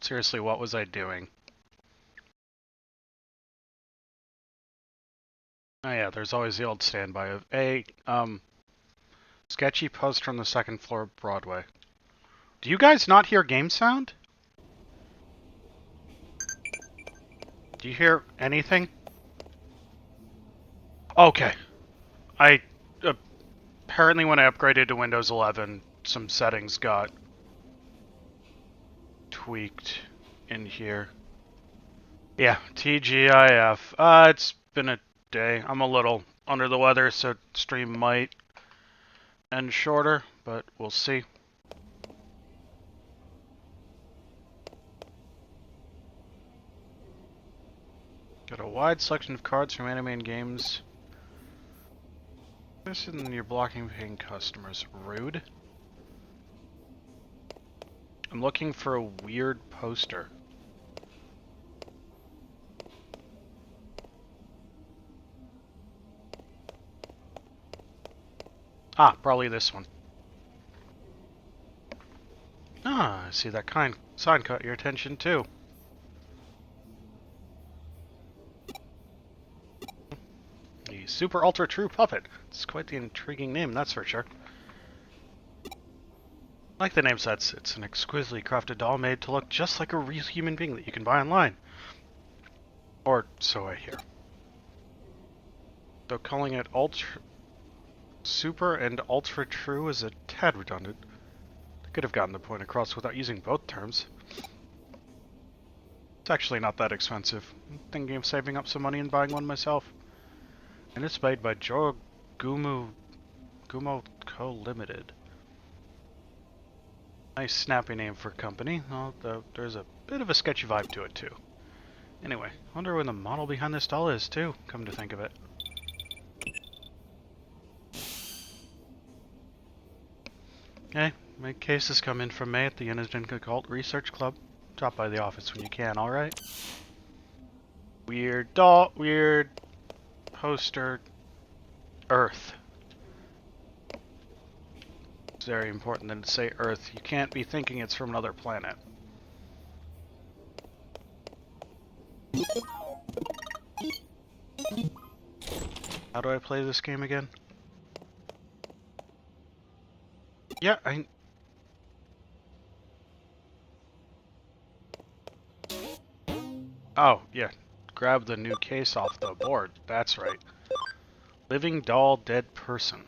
Seriously, what was I doing? Oh yeah, there's always the old standby of a sketchy poster on the second floor of Broadway. Do you guys not hear game sound? Do you hear anything? Okay. I apparently when I upgraded to Windows 11, some settings got tweaked in here. Yeah, TGIF. It's been a day. I'm a little under the weather, so stream might end shorter, but we'll see. Got a wide selection of cards from anime and games. This isn't you're blocking paying customers. Rude. I'm looking for a weird poster. Ah, probably this one. Ah, I see that kind sign caught your attention too. The Super Ultra True Puppet. It's quite the intriguing name, that's for sure. Like the name says, it's an exquisitely crafted doll made to look just like a real human being that you can buy online. Or so I hear. Though calling it Super and Ultra True is a tad redundant. I could have gotten the point across without using both terms. It's actually not that expensive. I'm thinking of saving up some money and buying one myself. And it's made by Gumo Co. Limited. Nice snappy name for a company, although there's a bit of a sketchy vibe to it too. Anyway, wonder when the model behind this doll is too, come to think of it. Hey, my cases come in from May at the Innocent Occult Research Club. Drop by the office when you can, alright? Weird doll, weird poster, Earth. It's very important that it say Earth. You can't be thinking it's from another planet. How do I play this game again? Yeah, Oh, yeah. Grab the new case off the board. That's right. Living doll, dead person.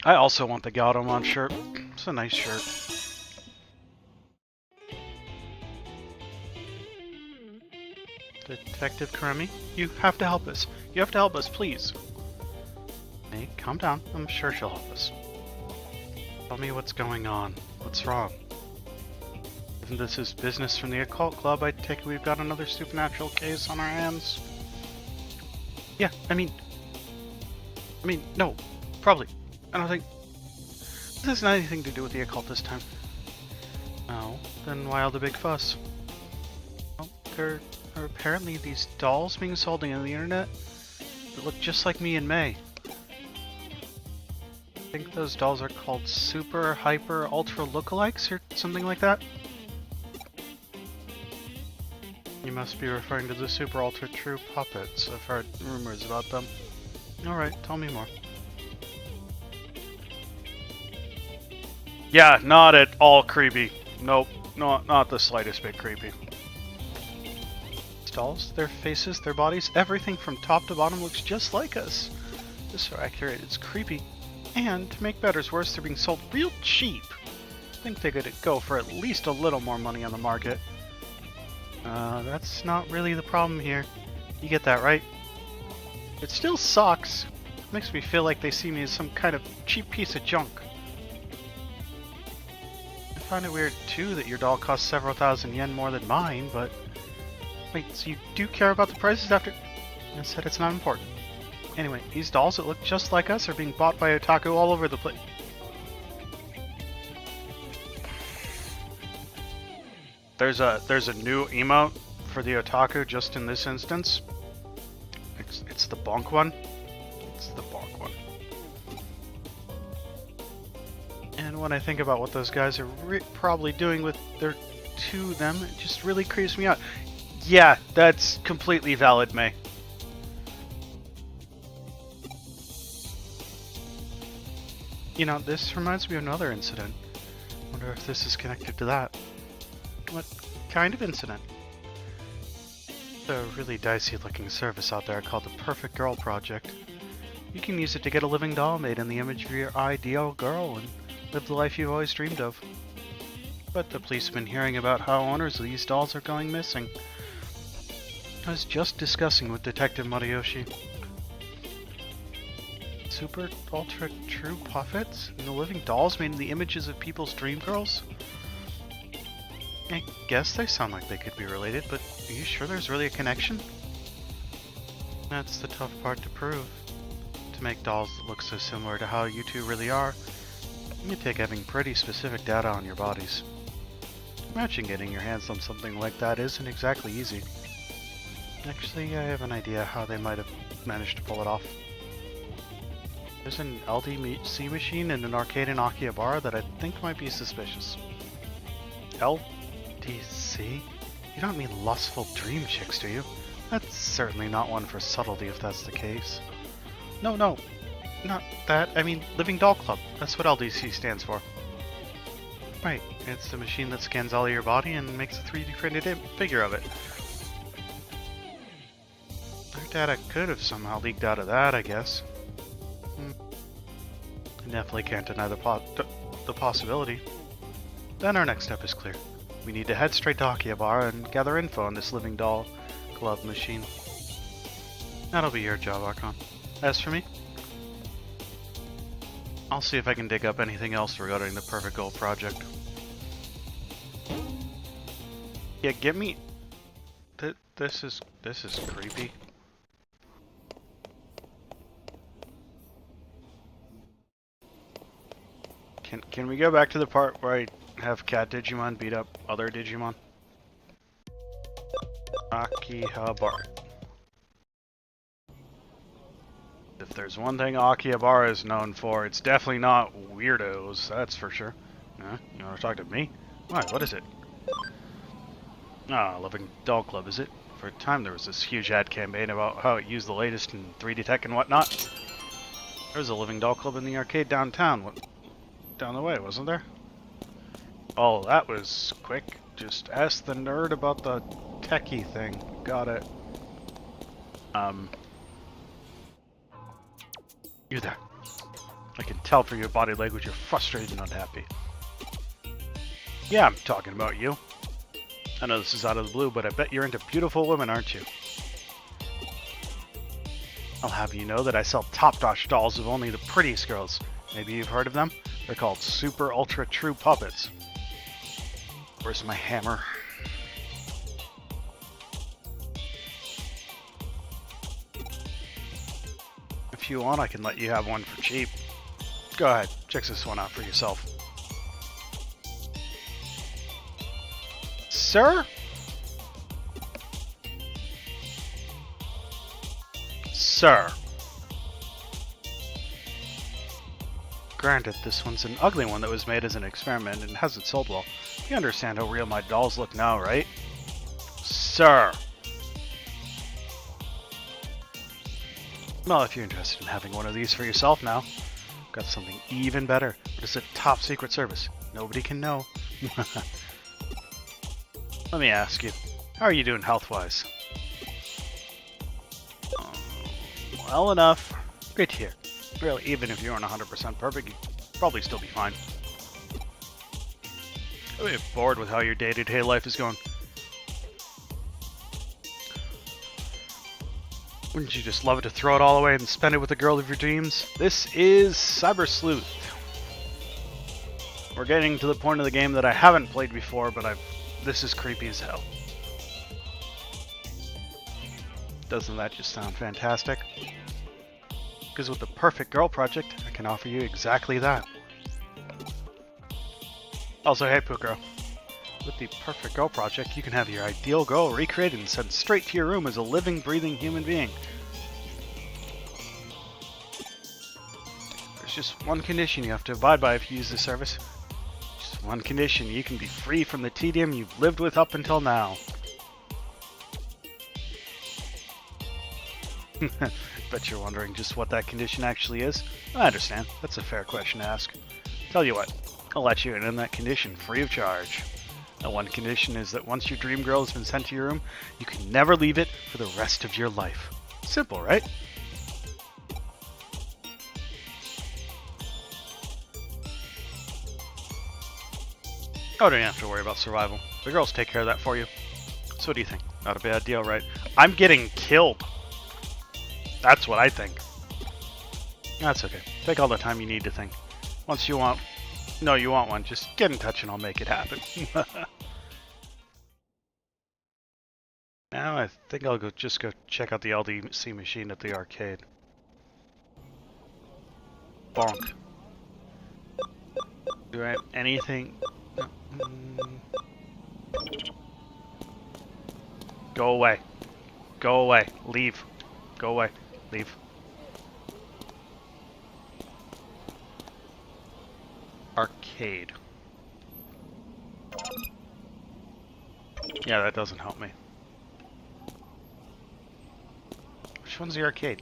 I also want the Gautomon shirt. It's a nice shirt. Detective Karemi, you have to help us. You have to help us, please. Hey, calm down. I'm sure she'll help us. Tell me what's going on. What's wrong? If this is business from the Occult Club, I take it we've got another supernatural case on our hands. Yeah, I mean, no, probably. I don't think this has anything to do with the occult this time. Oh, then why all the big fuss? Well, there are apparently these dolls being sold on the internet that look just like me and May. I think those dolls are called Super, Hyper, Ultra Lookalikes or something like that. You must be referring to the Super Ultra True puppets. I've heard rumors about them. Alright, tell me more. Yeah, not at all creepy. Nope, not the slightest bit creepy. These dolls, their faces, their bodies, everything from top to bottom looks just like us. This is so accurate, it's creepy. And, to make matters worse, they're being sold real cheap. I think they could go for at least a little more money on the market. That's not really the problem here. You get that, right? It still sucks. It makes me feel like they see me as some kind of cheap piece of junk. I find it weird, too, that your doll costs several thousand yen more than mine, but... Wait, so you do care about the prices after... I said it's not important. Anyway, these dolls that look just like us are being bought by otaku all over the place. There's a new emote for the otaku just in this instance. It's the bonk one. It's the bonk one. And when I think about what those guys are probably doing with their to them, it just really creeps me out. Yeah, that's completely valid, May. You know, this reminds me of another incident. Wonder if this is connected to that. What kind of incident? A really dicey looking service out there called the Perfect Girl Project. You can use it to get a living doll made in the image of your ideal girl and live the life you've always dreamed of. But the police have been hearing about how owners of these dolls are going missing. I was just discussing with Detective Moriyoshi. Super ultra true puppets? And the living dolls made in the images of people's dream girls? I guess they sound like they could be related, but are you sure there's really a connection? That's the tough part to prove. To make dolls that look so similar to how you two really are, you take having pretty specific data on your bodies. Imagine getting your hands on something like that isn't exactly easy. Actually, I have an idea how they might have managed to pull it off. There's an LDC machine in an arcade in Akihabara that I think might be suspicious. LDC? You don't mean lustful dream chicks, do you? That's certainly not one for subtlety if that's the case. No, not that. I mean, Living Doll Club. That's what LDC stands for. Right, it's the machine that scans all of your body and makes a 3D printed figure of it. Their data could have somehow leaked out of that, I guess. I definitely can't deny the possibility. Then our next step is clear. We need to head straight to Akihabara and gather info on this Living Doll Club machine. That'll be your job, Archon. As for me, I'll see if I can dig up anything else regarding the Perfect Goal project. Yeah, get me. This is creepy. Can we go back to the part where I have Cat Digimon beat up other Digimon? Akihabara. If there's one thing Akihabara is known for, it's definitely not weirdos, that's for sure. You want to talk to me? Why, what is it? Ah, Living Doll Club, is it? For a time there was this huge ad campaign about how it used the latest in 3D tech and whatnot. There was a Living Doll Club in the arcade downtown, down the way, wasn't there? Oh, that was quick. Just ask the nerd about the techie thing. Got it. You there. I can tell from your body language you're frustrated and unhappy. Yeah, I'm talking about you. I know this is out of the blue, but I bet you're into beautiful women, aren't you? I'll have you know that I sell top-notch dolls of only the prettiest girls. Maybe you've heard of them? They're called Super Ultra True Puppets. Where's my hammer? If you want, I can let you have one for cheap. Go ahead, check this one out for yourself. Sir? Sir. Granted, this one's an ugly one that was made as an experiment and hasn't sold well. You understand how real my dolls look now, right? Sir. Well, if you're interested in having one of these for yourself now, I've got something even better. It's a top secret service. Nobody can know. Let me ask you, how are you doing health-wise? Well enough. Great to hear. Really, even if you aren't 100% perfect, you'd probably still be fine. I'm a bit bored with how your day-to-day life is going. Wouldn't you just love it to throw it all away and spend it with the girl of your dreams? This is Cyber Sleuth. We're getting to the point of the game that I haven't played before, but this is creepy as hell. Doesn't that just sound fantastic? Because with the Perfect Girl Project, I can offer you exactly that. Also, hey Pukro. With the Perfect Girl Project, you can have your ideal girl recreated and sent straight to your room as a living, breathing human being. There's There's just one condition you have to abide by if you use this service. Just one condition. You can be free from the tedium you've lived with up until now. Bet you're wondering just what that condition actually is. I understand. That's a fair question to ask. Tell you what, I'll let you in on that condition free of charge. That one condition is that once your dream girl has been sent to your room, you can never leave it for the rest of your life. Simple, right? Oh, don't have to worry about survival. The girls take care of that for you. So what do you think? Not a bad deal, right? I'm getting killed. That's what I think. That's okay. Take all the time you need to think. Once you want... No, you want one. Just get in touch and I'll make it happen. Now I think I'll just go check out the LDC machine at the arcade. Bonk. Do I have anything... Go away. Go away. Leave. Go away. Leave. Arcade. Yeah, that doesn't help me. Which one's the arcade?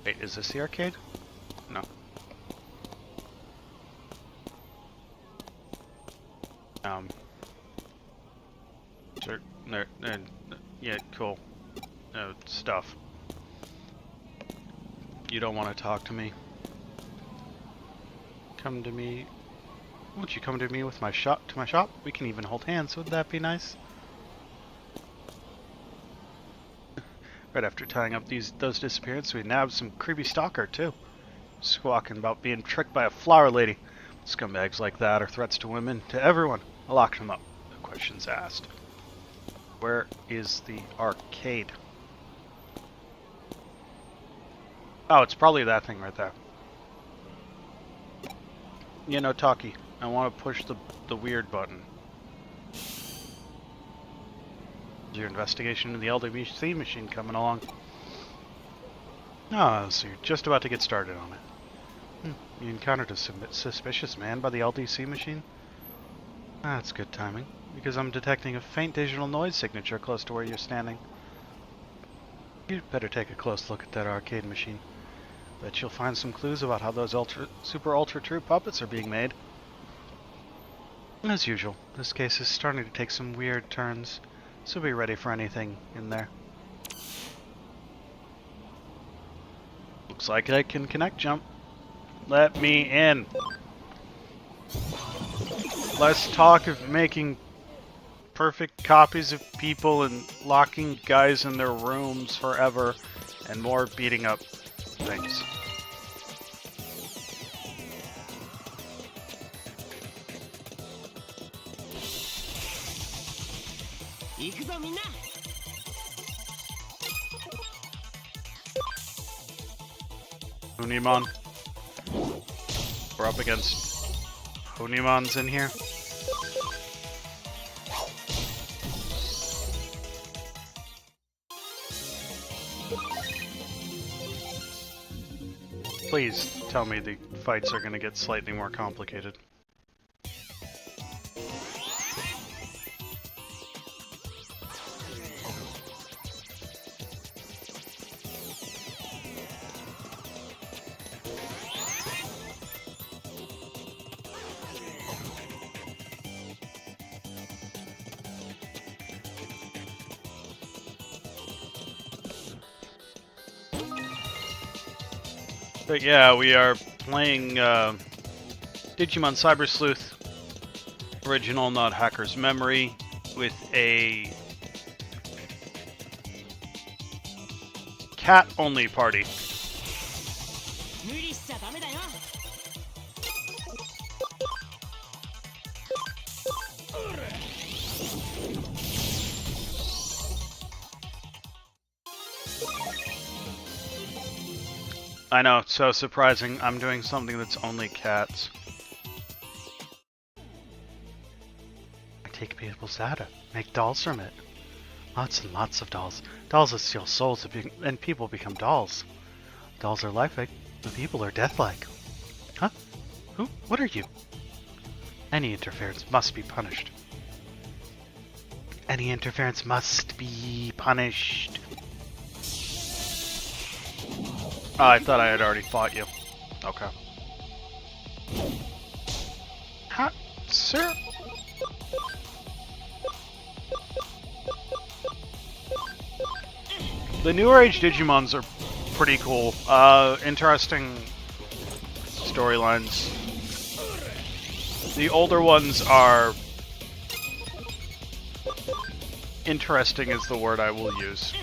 Wait, is this the arcade? No. Sure. Yeah, cool. Stuff. You don't want to talk to me? Come to me. Won't you come to me with my shop? To my shop? We can even hold hands. Would that be nice? Right after tying up those disappearances, we nabbed some creepy stalker too. Squawking about being tricked by a flower lady. Scumbags like that are threats to women, to everyone. I locked them up. No questions asked. Where is the arcade? Oh, it's probably that thing right there. You know, Taki, I want to push the weird button. Is your investigation of the LDC machine coming along? Oh, so you're just about to get started on it. You encountered a suspicious man by the LDC machine? That's good timing, because I'm detecting a faint digital noise signature close to where you're standing. You'd better take a close look at that arcade machine. Bet you'll find some clues about how those super ultra true puppets are being made. As usual, this case is starting to take some weird turns, so be ready for anything in there. Looks like I can connect jump. Let me in. Less talk of making perfect copies of people and locking guys in their rooms forever, and more beating up things. Digimon. We're up against Digimons in here. Please tell me the fights are going to get slightly more complicated. But yeah, we are playing Digimon Cyber Sleuth, original, not hacker's memory, with a cat-only party. I know, it's so surprising. I'm doing something that's only cats. I take people's data, make dolls from it. Lots and lots of dolls. Dolls that steal souls and people become dolls. Dolls are lifelike. The people are deathlike. Huh? Who? What are you? Any interference must be punished. Any interference must be punished. Oh, I thought I had already fought you. Okay. Huh? Sir? The newer age Digimons are pretty cool. Interesting storylines. The older ones are... interesting is the word I will use.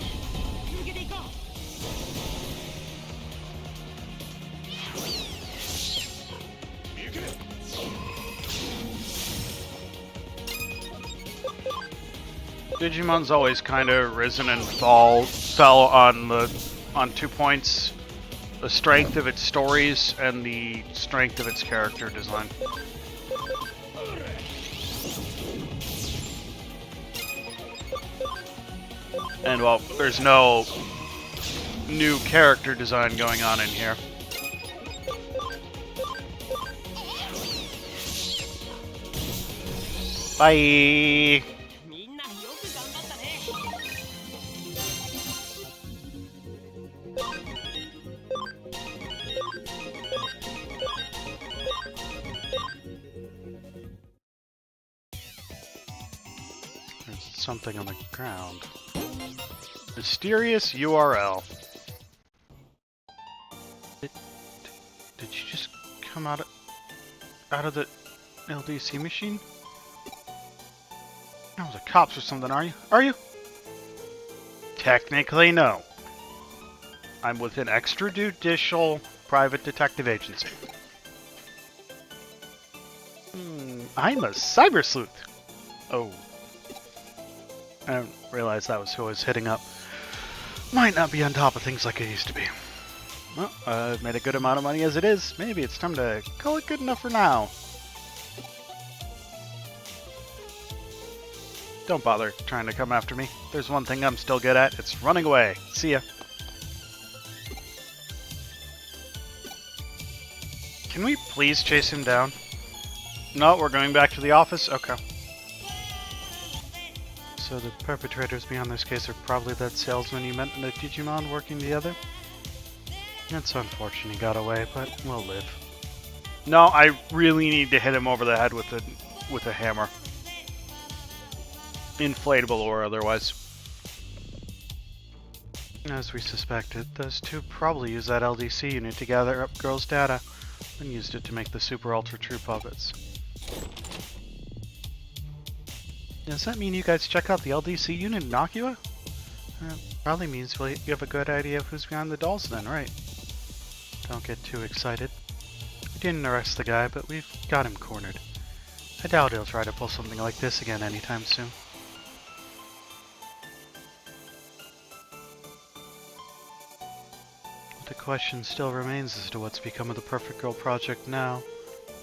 Digimon's always kind of risen and fell on 2 points: the strength of its stories and the strength of its character design. And well, there's no new character design going on in here. Bye. There's something on the ground. Mysterious URL. Did you just come out of the LDC machine? No, the cops or something, are you? Are you? Technically, no. I'm with an extrajudicial private detective agency. I'm a cyber sleuth. Oh. I didn't realize that was who I was hitting up. Might not be on top of things like I used to be. Well, I've made a good amount of money as it is. Maybe it's time to call it good enough for now. Don't bother trying to come after me. There's one thing I'm still good at. It's running away. See ya. Can we please chase him down? No, we're going back to the office? Okay. So the perpetrators behind this case are probably that salesman you met in the Digimon working together? It's unfortunate he got away, but we'll live. No, I really need to hit him over the head with a hammer. Inflatable or otherwise. As we suspected, those two probably used that LDC unit to gather up girls' data, and used it to make the Super Ultra True puppets. Does that mean you guys check out the LDC unit in Akua? Probably means you have a good idea of who's behind the dolls then, right? Don't get too excited. We didn't arrest the guy, but we've got him cornered. I doubt he'll try to pull something like this again anytime soon. The question still remains as to what's become of the Perfect Girl project now.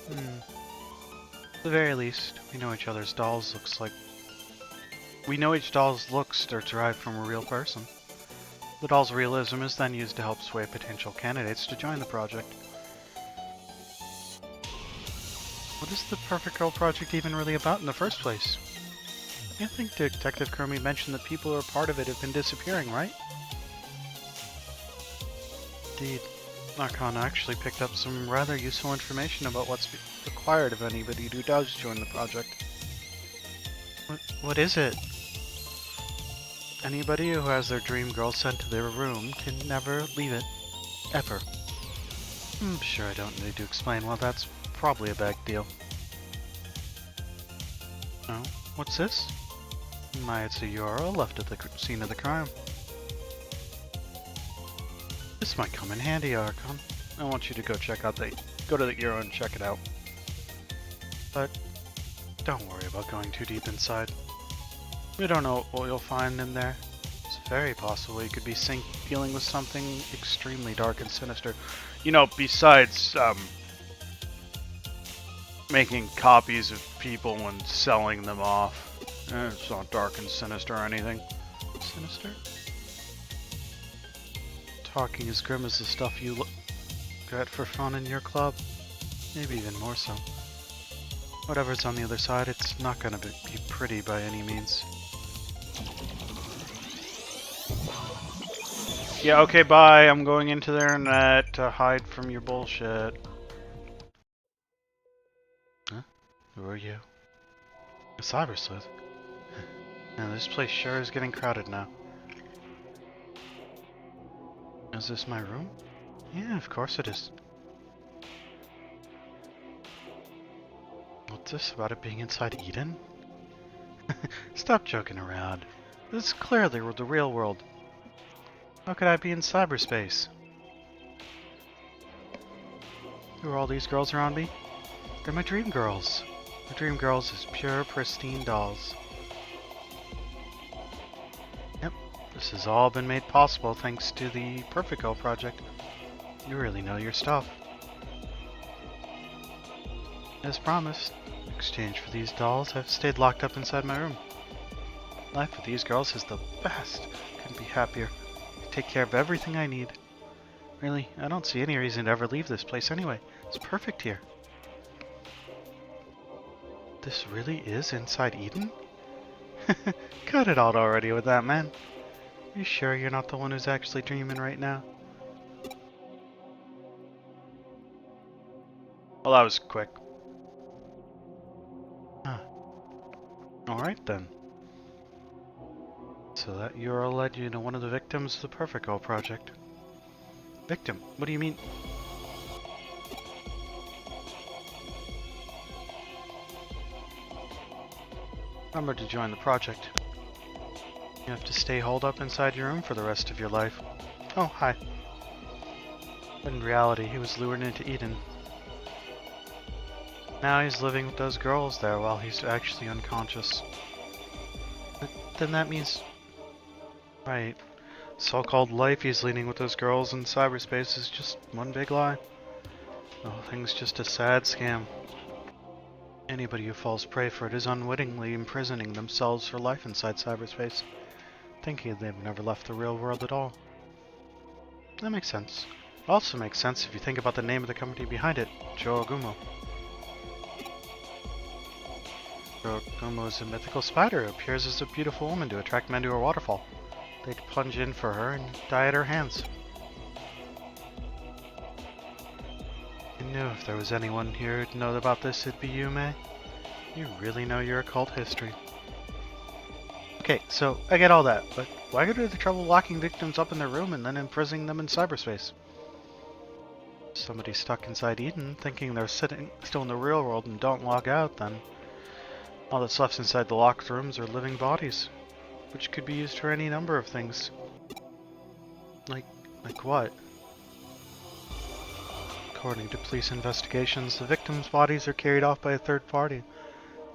At the very least, we know each other's dolls looks like... We know each doll's looks are derived from a real person. The doll's realism is then used to help sway potential candidates to join the project. What is the Perfect Girl project even really about in the first place? I think Detective Kermie mentioned that people who are part of it have been disappearing, right? Indeed. Archon actually picked up some rather useful information about what's required of anybody who does join the project. What is it? Anybody who has their dream girl sent to their room can never leave it. Ever. I'm sure I don't need to explain. Well, that's probably a big deal. Oh, what's this? It's a URL left at the scene of the crime. This might come in handy, Archon. I want you to go to the URL and check it out. But don't worry about going too deep inside. We don't know what you'll find in there. It's very possible you could be dealing with something extremely dark and sinister. You know, besides making copies of people and selling them off. It's not dark and sinister or anything. Sinister? Talking as grim as the stuff you look... Regret for fun in your club? Maybe even more so. Whatever's on the other side, it's not gonna be pretty by any means. Yeah, okay, bye. I'm going into their internet to hide from your bullshit. Huh? Who are you? A cyber sleuth. Now, this place sure is getting crowded now. Is this my room? Yeah, of course it is. What's this about it being inside Eden? Stop joking around. This is clearly the real world. How could I be in cyberspace? Who are all these girls around me? They're my dream girls. My dream girls is pure, pristine dolls. Yep, this has all been made possible thanks to the Perfect Girl project. You really know your stuff. As promised, in exchange for these dolls, I've stayed locked up inside my room. Life with these girls is the best. Couldn't be happier. They take care of everything I need. Really, I don't see any reason to ever leave this place anyway. It's perfect here. This really is inside Eden? Cut it out already with that, man. Are you sure you're not the one who's actually dreaming right now? Well, that was quick. Huh. Alright then. So that URL led you to one of the victims of the Perfect Girl project. Victim? What do you mean? Remember to join the project. You have to stay holed up inside your room for the rest of your life. Oh, hi. But in reality, he was lured into Eden. Now he's living with those girls there while he's actually unconscious. But then that means... Right. So-called life he's leading with those girls in cyberspace is just one big lie. The whole thing's just a sad scam. Anybody who falls prey for it is unwittingly imprisoning themselves for life inside cyberspace, thinking they've never left the real world at all. That makes sense. It also makes sense if you think about the name of the company behind it, Joagumo. Joagumo is a mythical spider who appears as a beautiful woman to attract men to her waterfall. They'd plunge in for her and die at her hands. I knew if there was anyone here who'd know about this, it'd be you, May. You really know your occult history. Okay, so I get all that, but why go to the trouble locking victims up in their room and then imprisoning them in cyberspace? If somebody's stuck inside Eden, thinking they're sitting still in the real world and don't log out, then all that's left inside the locked rooms are living bodies, which could be used for any number of things. Like what? According to police investigations, the victims' bodies are carried off by a third party,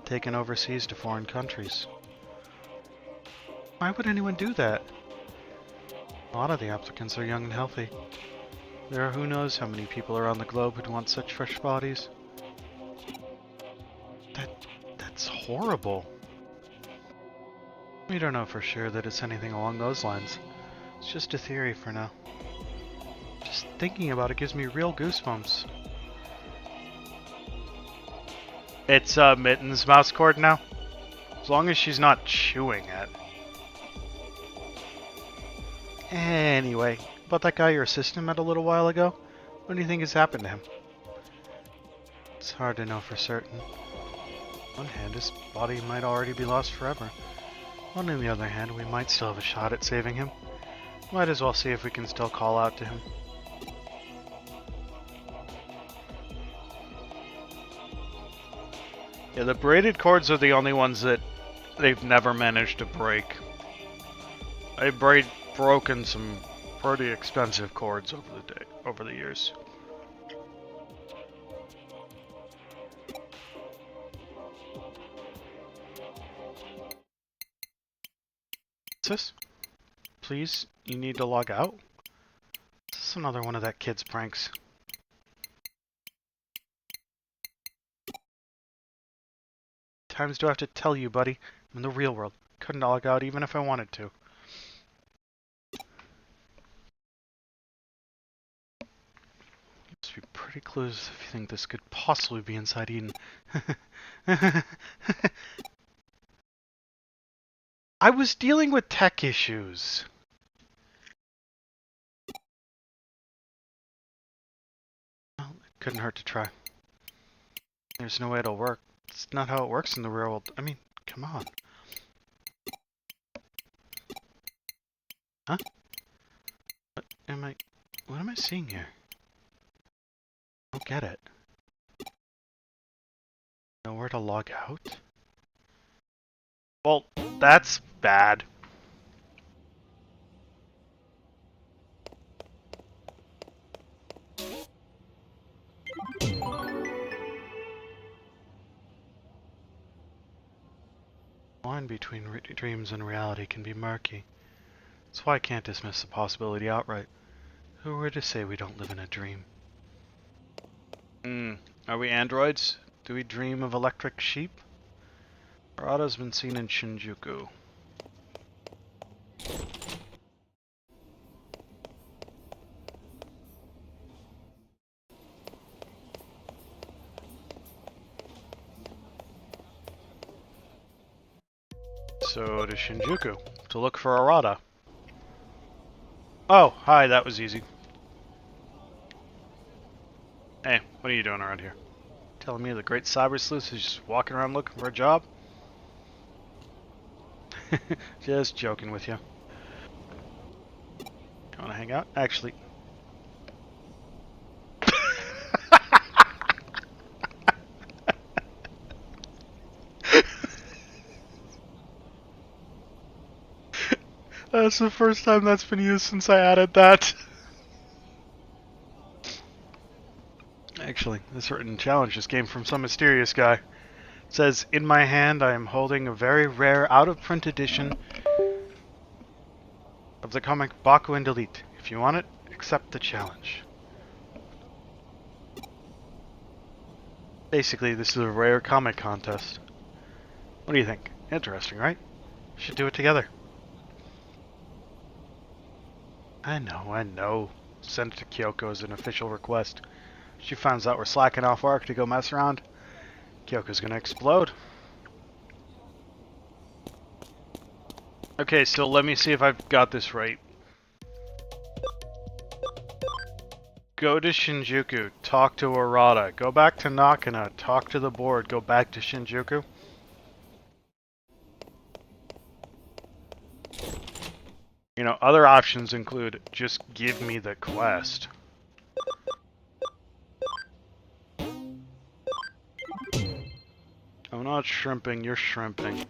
taken overseas to foreign countries. Why would anyone do that? A lot of the applicants are young and healthy. There are who knows how many people around the globe who'd want such fresh bodies. That's horrible. We don't know for sure that it's anything along those lines. It's just a theory for now. Just thinking about it gives me real goosebumps. It's Mitten's mouse cord now. As long as she's not chewing it. Anyway, about that guy your assistant met a little while ago, what do you think has happened to him? It's hard to know for certain. On one hand, his body might already be lost forever. On the other hand, we might still have a shot at saving him. Might as well see if we can still call out to him. Yeah, the braided cords are the only ones that they've never managed to break. I've broken some pretty expensive cords over the years. What's this? Please, you need to log out? This is another one of that kid's pranks. Times do I have to tell you, buddy? I'm in the real world. Couldn't log out even if I wanted to. pretty clueless if you think this could possibly be inside Eden. I was dealing with tech issues. Well, it couldn't hurt to try. There's no way it'll work. It's not how it works in the real world. I mean, come on. Huh? What am I seeing here? I don't get it. Nowhere to log out? Well, that's bad. The line between dreams and reality can be murky. That's why I can't dismiss the possibility outright. Who were to say we don't live in a dream? Are we androids? Do we dream of electric sheep? Arata's been seen in Shinjuku. So to Shinjuku, to look for Arata. Oh, hi, that was easy. Hey, what are you doing around here? Telling me the great cyber sleuth is just walking around looking for a job? Just joking with you. You wanna hang out? Actually... That's the first time that's been used since I added that. Actually, this written challenge just came from some mysterious guy. It says, in my hand I am holding a very rare out-of-print edition of the comic Baku and Delete. If you want it, accept the challenge. Basically, this is a rare comic contest. What do you think? Interesting, right? Should do it together. I know. Send it to Kyoko as an official request. She finds out we're slacking off work to go mess around. Kyoko's gonna explode. Okay, so let me see if I've got this right. Go to Shinjuku, talk to Arata. Go back to Nakano, talk to the board, go back to Shinjuku. You know, other options include just give me the quest. I'm not shrimping, you're shrimping.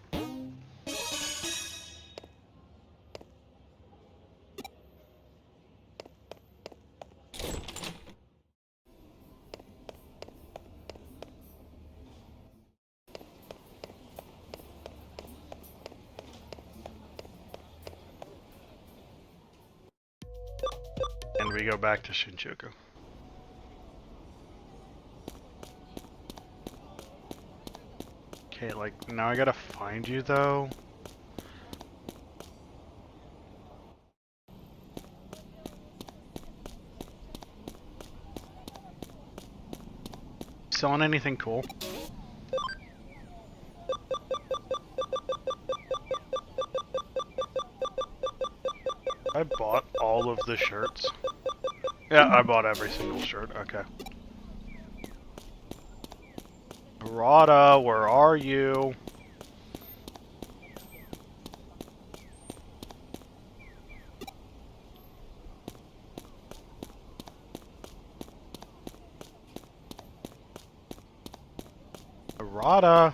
And we go back to Shinjuku. Okay, like, now I gotta find you, though. Selling anything cool? I bought all of the shirts. Yeah, I bought every single shirt. Okay. Arata, where are you? Arata.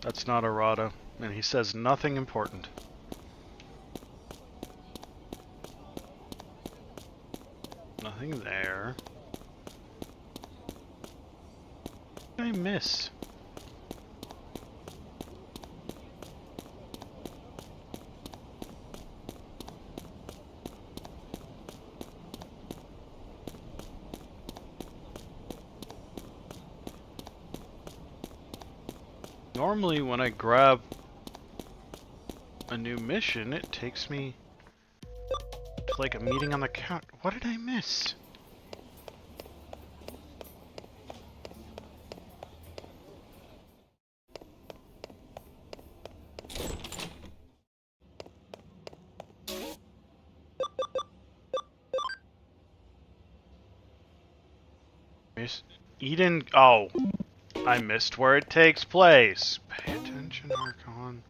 That's not Arata, and he says nothing important. Nothing there. What did I miss? Normally when I grab a new mission. It takes me to like a meeting on the count. What did I miss? Eden. Oh, I missed where it takes place. Pay attention, Archon.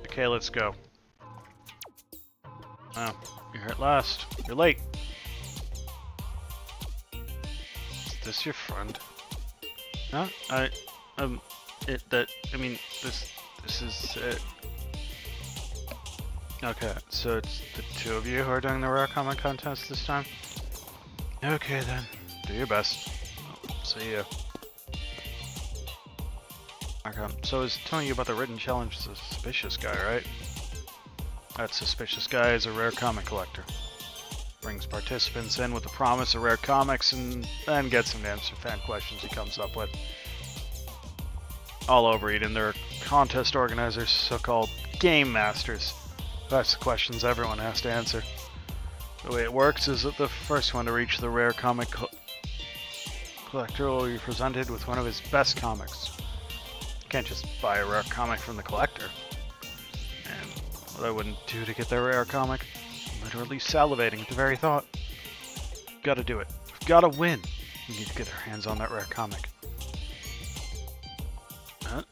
Okay, let's go. Oh, you're here at last. You're late. Is this your friend? Huh? This is it. Okay, so it's the two of you who are doing the rare comic contest this time? Okay then, do your best. See ya. Okay, so I was telling you about the written challenge to the Suspicious Guy, right? That Suspicious Guy is a rare comic collector. Brings participants in with the promise of rare comics and then gets them to answer fan questions he comes up with. All over Eden, there are contest organizers, so-called game masters. That's the questions everyone has to answer. The way it works is that the first one to reach the rare comic collector will be presented with one of his best comics. You can't just buy a rare comic from the collector. And what I wouldn't do to get their rare comic, I'm literally salivating at the very thought. Gotta do it. We've gotta win. We need to get our hands on that rare comic. Huh?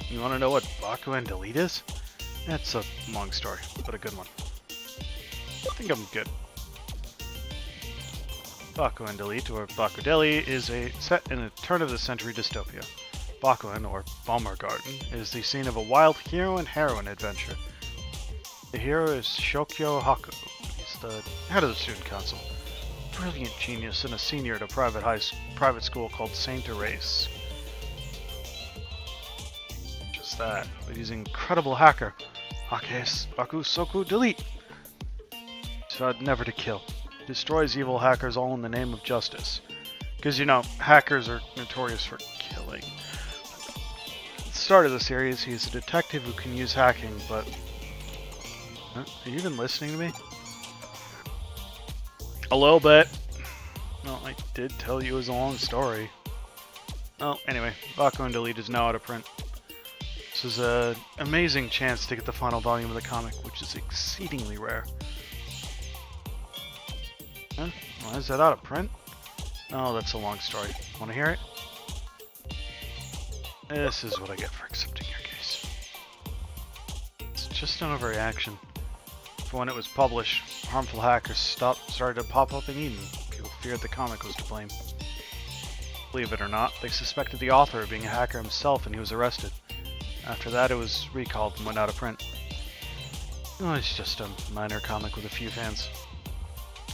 You wanna know what Baku and Delete is? It's a long story, but a good one. I think I'm good. Bakuin Delete, or Bakudeli, is set in a turn-of-the-century dystopia. Bakuin, or Bomber Garden, is the scene of a wild hero and heroine adventure. The hero is Shokyo Haku. He's the head of the student council. Brilliant genius and a senior at a private school called Saint Erase. Just that, but he's an incredible hacker. Hakes Baku Soku Delete. He's vowed never to kill. Destroys evil hackers all in the name of justice. Because, you know, hackers are notorious for killing. At the start of the series, he's a detective who can use hacking, but... Are you even listening to me? A little bit. Well, I did tell you it was a long story. Well, anyway, Baku and Delete is now out of print. This is an amazing chance to get the final volume of the comic, which is exceedingly rare. Huh? Why is that out of print? Oh, that's a long story. Want to hear it? This is what I get for accepting your case. It's just an overreaction. For when it was published, harmful hackers started to pop up in Eden. People feared the comic was to blame. Believe it or not, they suspected the author of being a hacker himself and he was arrested. After that, it was recalled and went out of print. Oh, it's just a minor comic with a few fans.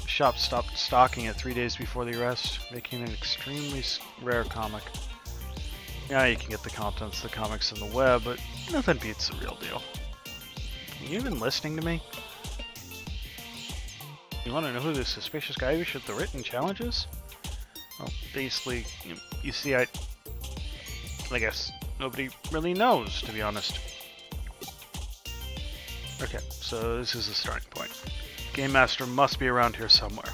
The shop stopped stocking it 3 days before the arrest, making it an extremely rare comic. Yeah, you can get the contents of the comics on the web, but nothing beats the real deal. Are you even listening to me? You want to know who the Suspicious Guy is with the written challenges? Well, basically, you see, I guess nobody really knows, to be honest. Okay, so this is the starting point. Game Master must be around here somewhere.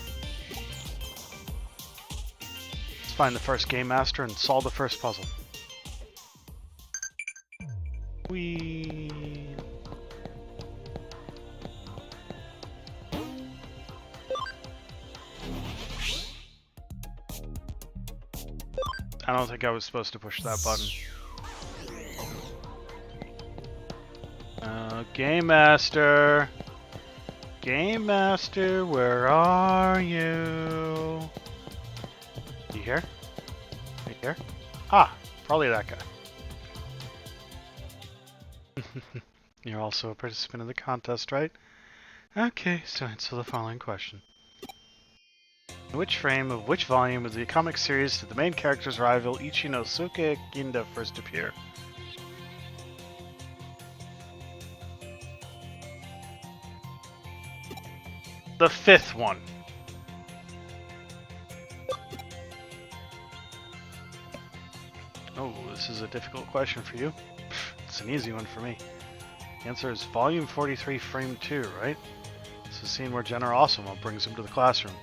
Let's find the first Game Master and solve the first puzzle. I don't think I was supposed to push that button. Game Master! Game Master, where are you? You here? You here? Ah, probably that guy. You're also a participant in the contest, right? Okay, so answer the following question. In which frame of which volume of the comic series did the main character's rival Ichinosuke Ginda first appear? The fifth one. Oh, this is a difficult question for you. It's an easy one for me. The answer is Volume 43, Frame 2, right? It's the scene where Generosimo brings him to the classroom.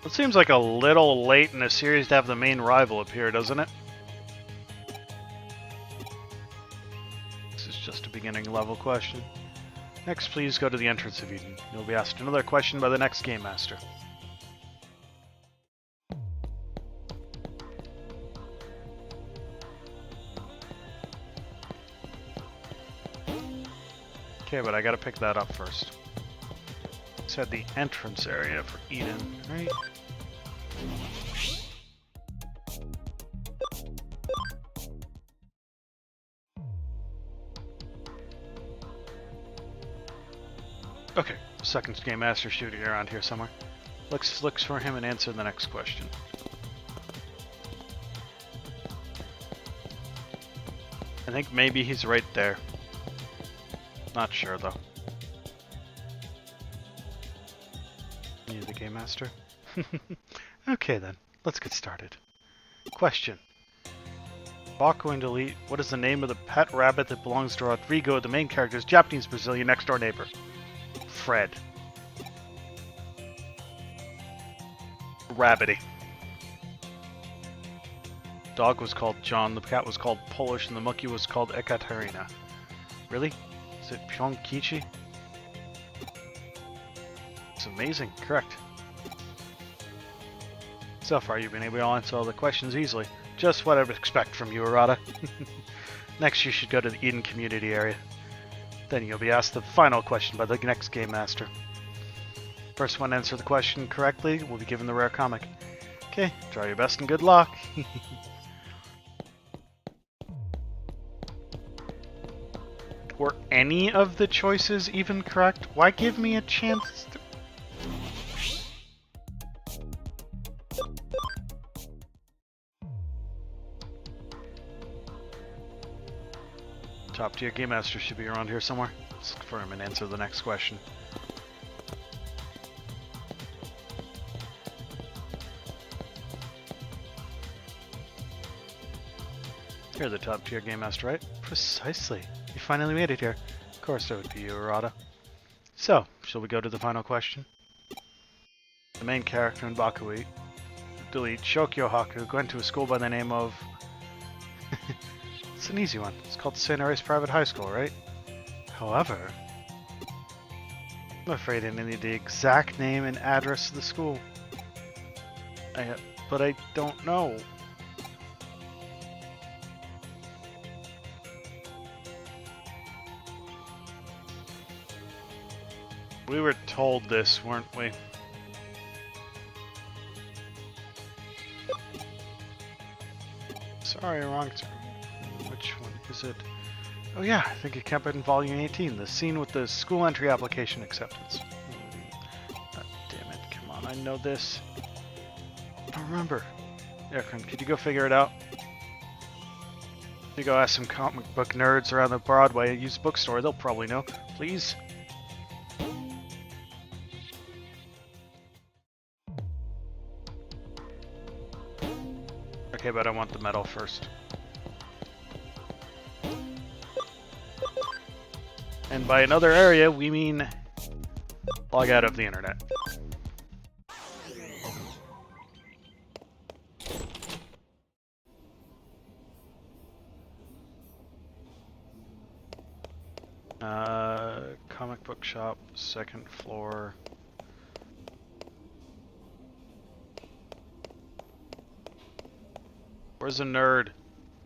It seems like a little late in the series to have the main rival appear, doesn't it? This is just a beginning level question. Next, please go to the entrance of Eden. You'll be asked another question by the next Game Master. Okay, but I gotta pick that up first. Said the entrance area for Eden, right? Okay, second Game Master shooting around here somewhere. Looks for him and answer the next question. I think maybe he's right there. Not sure though. You the Game Master? Okay then, let's get started. Question. Baku and Delete, what is the name of the pet rabbit that belongs to Rodrigo, the main character's Japanese Brazilian next door neighbor? Fred. Rabbity. Dog was called John, the cat was called Polish, and the monkey was called Ekaterina. Really? Is it Pyongkichi? It's amazing. Correct. So far, you've been able to answer all the questions easily. Just what I would expect from you, Arata. Next, you should go to the Eden community area. Then you'll be asked the final question by the next Game Master. First one to answer the question correctly will be given the rare comic. Okay, try your best and good luck. Were any of the choices even correct? Why give me a chance to... Top tier Game Master should be around here somewhere. Let's look for him and answer the next question. You're the top tier Game Master, right? Precisely. You finally made it here. Of course it would be you, Arata. So, shall we go to the final question? The main character in Bakui, Delete, Shokyo Haku, went to a school by the name of... It's an easy one. It's called St. Ares Private High School, right? However, I'm afraid I need the exact name and address of the school. But I don't know. We were told this, weren't we? Sorry, wrong term. Which one is it? Oh yeah, I think it kept it in Volume 18, the scene with the school entry application acceptance. God damn it, come on, I know this. I don't remember. Erkan, could you go figure it out? You go ask some comic book nerds around the Broadway used bookstore, they'll probably know. Please? Okay, but I want the medal first. And by another area, we mean log out of the internet. Comic book shop, second floor. Where's a nerd?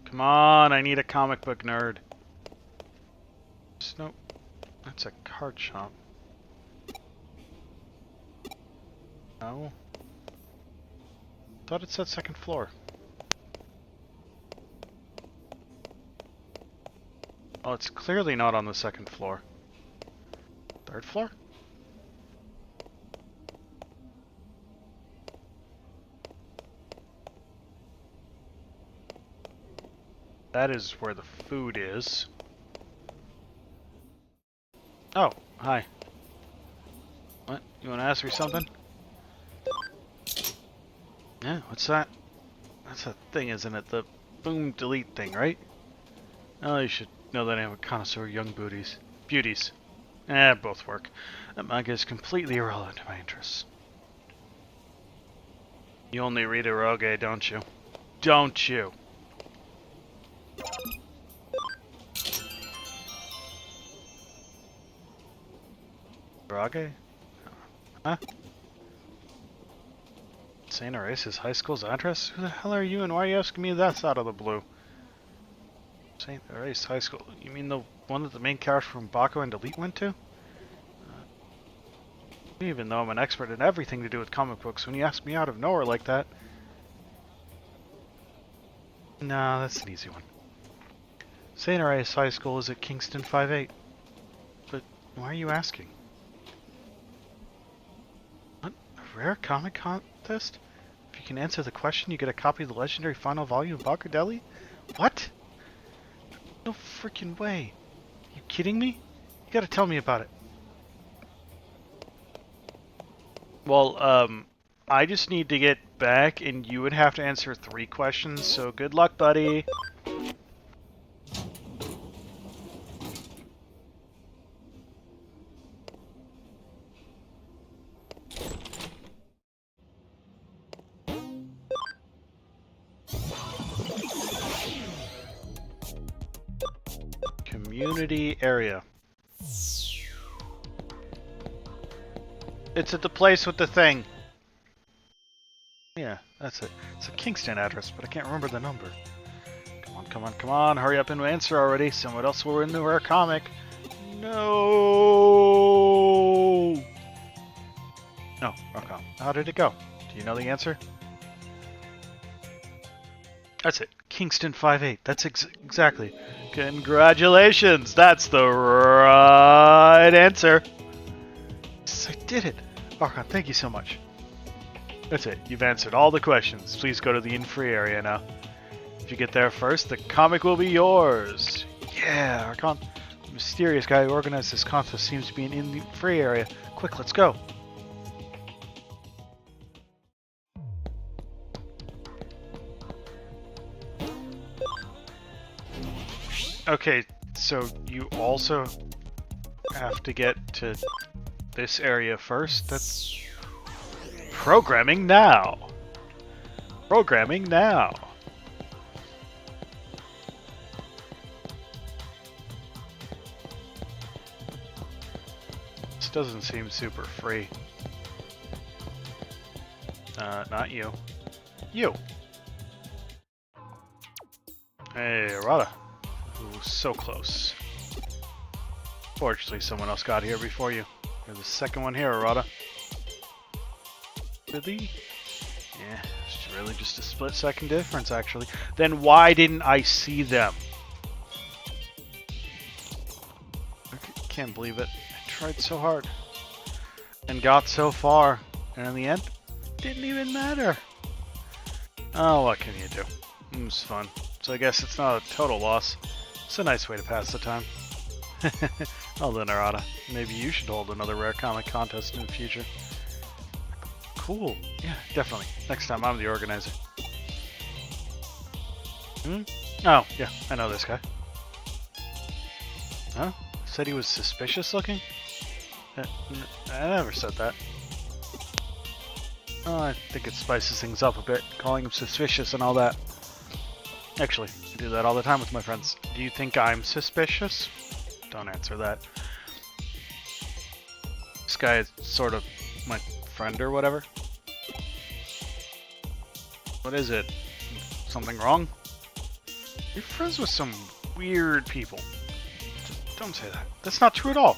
Come on, I need a comic book nerd. Nope. That's a card shop. No. Thought it said second floor. Oh, it's clearly not on the second floor. Third floor? That is where the food is. Oh, hi. What? You want to ask me something? Yeah, what's that? That's a thing, isn't it? The boom delete thing, right? Oh, you should know that I am a connoisseur of young beauties. Both work. That manga is completely irrelevant to my interests. You only read eroge, don't you? Don't you? Eroge? Huh? St. Erase's high school's address? Who the hell are you and why are you asking me this out of the blue? St. Erase's high school? You mean the one that the main character from Baku and Delete went to? Even though I'm an expert in everything to do with comic books, when you ask me out of nowhere like that... Nah, that's an easy one. St. Erase's high school is at Kingston 58. But why are you asking? What? A rare comic contest? If you can answer the question, you get a copy of the legendary final volume of Baku Deli? What? No freaking way. You kidding me? You gotta tell me about it. Well, I just need to get back, and you would have to answer 3 questions, so good luck, buddy. Community area. It's at the place with the thing. Yeah, that's it. It's a Kingston address, but I can't remember the number. Come on, come on, come on. Hurry up and answer already. Someone else will renew our comic. No! No, okay. How did it go? Do you know the answer? That's it. Kingston 58. That's exactly. Congratulations! That's the right answer. Yes, I did it. Archon, thank you so much. That's it. You've answered all the questions. Please go to the in-free area now. If you get there first, the comic will be yours. Yeah, Archon. The mysterious guy who organized this contest seems to be in the free area. Quick, let's go. Okay, so you also have to get to this area first? That's... Programming now! Programming now! This doesn't seem super free. Not you. You! Hey, Arata. Ooh, so close. Fortunately, someone else got here before you. You're the second one here, Arata. Really? Yeah, it's really just a split-second difference, actually. Then why didn't I see them? I can't believe it. I tried so hard. And got so far. And in the end, didn't even matter. Oh, what can you do? It was fun. So I guess it's not a total loss. It's a nice way to pass the time. Well then, Arata, maybe you should hold another rare comic contest in the future. Cool. Yeah, definitely. Next time I'm the organizer. Hmm? Oh, yeah, I know this guy. Huh? Said he was suspicious looking? I never said that. Oh, I think it spices things up a bit, calling him suspicious and all that. Actually, I do that all the time with my friends. Do you think I'm suspicious? Don't answer that. This guy is sort of my friend or whatever. What is it? Something wrong? You're friends with some weird people. Don't say that. That's not true at all.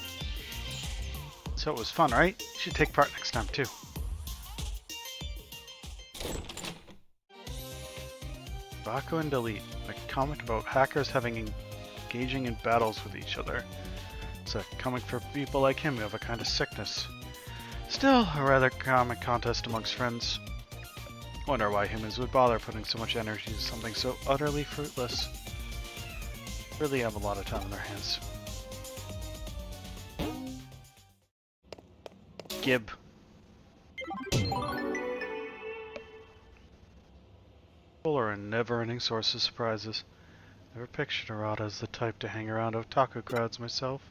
So it was fun, right? You should take part next time, too. Baku and Delete, a comic about hackers engaging in battles with each other. It's a comic for people like him who have a kind of sickness. Still, a rather comic contest amongst friends. Wonder why humans would bother putting so much energy into something so utterly fruitless. Really have a lot of time on their hands. Gib. people are a never-ending source of surprises. Never pictured Arata as the type to hang around otaku crowds myself.